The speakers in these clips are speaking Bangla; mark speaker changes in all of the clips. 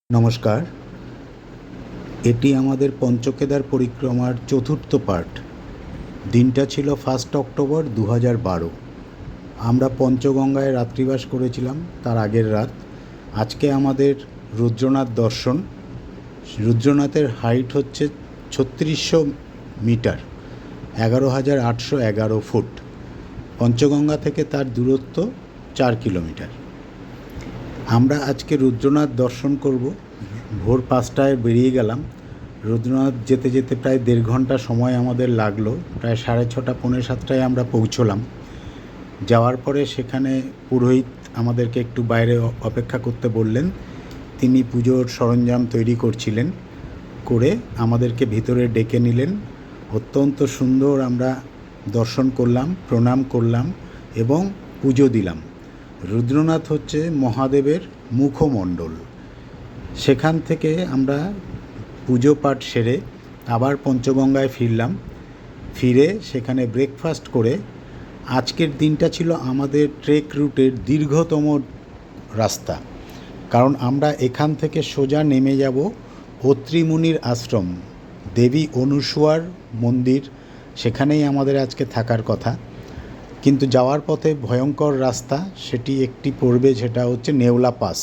Speaker 1: নমস্কার। এটি আমাদের পঞ্চকেদার পরিক্রমার চতুর্থ পার্ট। দিনটা ছিল 1 অক্টোবর 2012। আমরা পঞ্চগঙ্গায় রাত্রিবাস করেছিলাম তার আগের রাত। আজকে আমাদের রুদ্রনাথ দর্শন। রুদ্রনাথের হাইট হচ্ছে 3600 মিটার, 11,811 ফুট। পঞ্চগঙ্গা থেকে তার দূরত্ব 4 কিলোমিটার। আমরা আজকে রুদ্রনাথ দর্শন করব। ভোর 5টায় বেরিয়ে গেলাম। রুদ্রনাথ যেতে যেতে প্রায় 1.5 ঘন্টা সময় আমাদের লাগলো। প্রায় 6:30 পৌনে 7টায় আমরা পৌঁছলাম। যাওয়ার পরে সেখানে পুরোহিত আমাদেরকে একটু বাইরে অপেক্ষা করতে বললেন। তিনি পুজোর সরঞ্জাম তৈরি করছিলেন, করে আমাদেরকে ভিতরে ডেকে নিলেন। অত্যন্ত সুন্দর আমরা দর্শন করলাম, প্রণাম করলাম এবং পুজো দিলাম। রুদ্রনাথ হচ্ছে মহাদেবের মুখমণ্ডল। সেখান থেকে আমরা পুজো পাঠ সেরে আবার পঞ্চগঙ্গায় ফিরলাম। ফিরে সেখানে ব্রেকফাস্ট করে আজকের দিনটা ছিল আমাদের ট্রেক রুটের দীর্ঘতম রাস্তা। কারণ আমরা এখান থেকে সোজা নেমে যাব অত্রি মুনির আশ্রম, দেবী অনুসুয়ার মন্দির। সেখানেই আমাদের আজকে থাকার কথা, কিন্তু যাওয়ার পথে ভয়ঙ্কর রাস্তা। সেটি একটি পড়বে, যেটা হচ্ছে নেওলা পাস।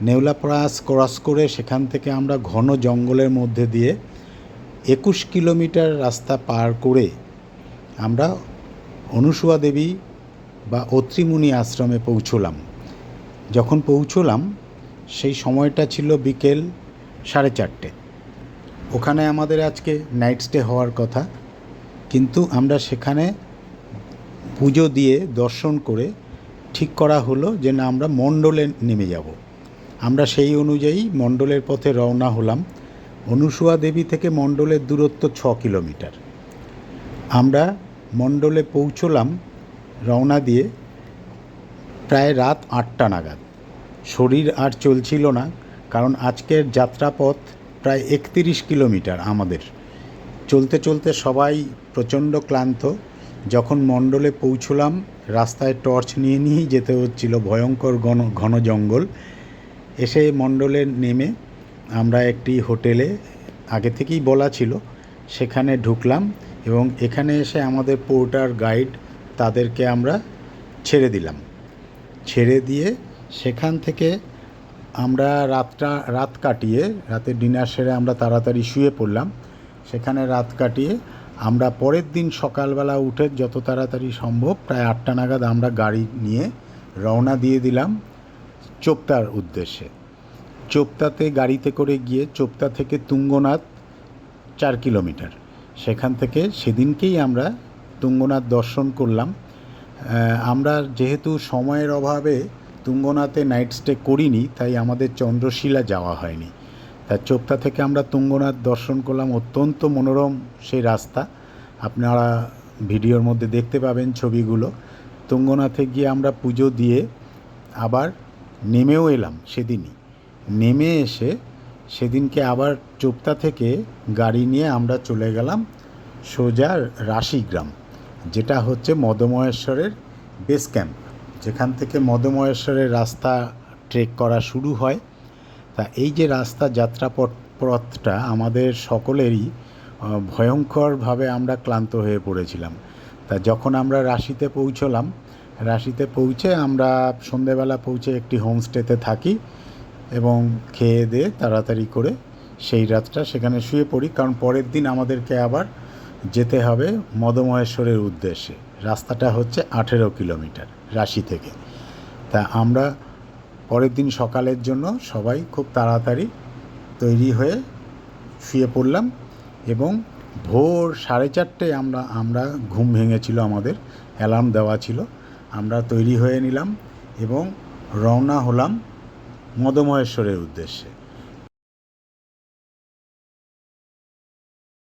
Speaker 1: নেওলা পাস ক্রস করে সেখান থেকে আমরা ঘন জঙ্গলের মধ্যে দিয়ে 21 কিলোমিটার রাস্তা পার করে আমরা অনুসুয়া দেবী বা অত্রিমুনি আশ্রমে পৌঁছলাম। যখন পৌঁছলাম সেই সময়টা ছিল বিকেল 4:30। ওখানে আমাদের আজকে নাইট স্টে হওয়ার কথা, কিন্তু আমরা সেখানে পুজো দিয়ে দর্শন করে ঠিক করা হলো যে না, আমরা মণ্ডলে নেমে যাব। আমরা সেই অনুযায়ী মণ্ডলের পথে রওনা হলাম। অনুসুয়া দেবী থেকে মণ্ডলের দূরত্ব 6 কিলোমিটার। আমরা মণ্ডলে পৌঁছলাম রওনা দিয়ে প্রায় রাত 8টা নাগাদ। শরীর আর চলছিল না, কারণ আজকের যাত্রাপথ প্রায় 31 কিলোমিটার আমাদের। চলতে চলতে সবাই প্রচণ্ড ক্লান্ত। যখন মণ্ডলে পৌঁছলাম, রাস্তায় টর্চ নিয়ে নিয়েই যেতে হচ্ছিল, ভয়ঙ্কর ঘন জঙ্গল। এসে মণ্ডলে নেমে আমরা একটি হোটেলে, আগে থেকেই বলা ছিল, সেখানে ঢুকলাম এবং এখানে এসে আমাদের পোর্টার গাইড তাদেরকে আমরা ছেড়ে দিলাম। ছেড়ে দিয়ে সেখান থেকে আমরা রাত কাটিয়ে, রাতে ডিনার সেরে আমরা তাড়াতাড়ি শুয়ে পড়লাম। সেখানে রাত কাটিয়ে আমরা পরের দিন সকালবেলা উঠে যত তাড়াতাড়ি সম্ভব প্রায় 8টা নাগাদ আমরা গাড়ি নিয়ে রওনা দিয়ে দিলাম চোপতার উদ্দেশ্যে। চোপতাতে গাড়িতে করে গিয়ে চোপতা থেকে তুঙ্গনাথ 4 কিলোমিটার। সেখান থেকে সেদিনকেই আমরা তুঙ্গনাথ দর্শন করলাম। আমরা যেহেতু সময়ের অভাবে তুঙ্গনাথে নাইট স্টে করিনি, তাই আমাদের চন্দ্রশিলা যাওয়া হয়নি। তা চোপতা থেকে আমরা তুঙ্গনাথ দর্শন করলাম। অত্যন্ত মনোরম সেই রাস্তা, আপনারা ভিডিওর মধ্যে দেখতে পাবেন ছবিগুলো। তুঙ্গনাথে গিয়ে আমরা পুজো দিয়ে আবার নেমেও এলাম সেদিনই। নেমে এসে সেদিনকে আবার চোপতা থেকে গাড়ি নিয়ে আমরা চলে গেলাম সোজা রাশিগ্রাম, যেটা হচ্ছে মদমহেশ্বরের বেস ক্যাম্প, যেখান থেকে মদমহেশ্বরের রাস্তা ট্রেক করা শুরু হয়। তা এই যে রাস্তা যাত্রাপথটা আমাদের সকলেরই ভয়ঙ্করভাবে আমরা ক্লান্ত হয়ে পড়েছিলাম। তা যখন আমরা রাশিতে পৌঁছলাম, রাশিতে পৌঁছে আমরা সন্ধেবেলা পৌঁছে একটি হোমস্টেতে থাকি এবং খেয়ে দিয়ে তাড়াতাড়ি করে সেই রাতটা সেখানে শুয়ে পড়ি, কারণ পরের দিন আমাদেরকে আবার যেতে হবে মদমহেশ্বরের উদ্দেশ্যে। রাস্তাটা হচ্ছে 18 কিলোমিটার রাশি থেকে। তা আমরা পরের দিন সকালের জন্য সবাই খুব তাড়াতাড়ি তৈরি হয়ে শুয়ে পড়লাম এবং ভোর 4:30টায় আমরা ঘুম ভেঙেছিল, আমাদের অ্যালার্ম দেওয়া ছিল। আমরা তৈরি হয়ে নিলাম এবং রওনা হলাম মদমহেশ্বরের উদ্দেশ্যে।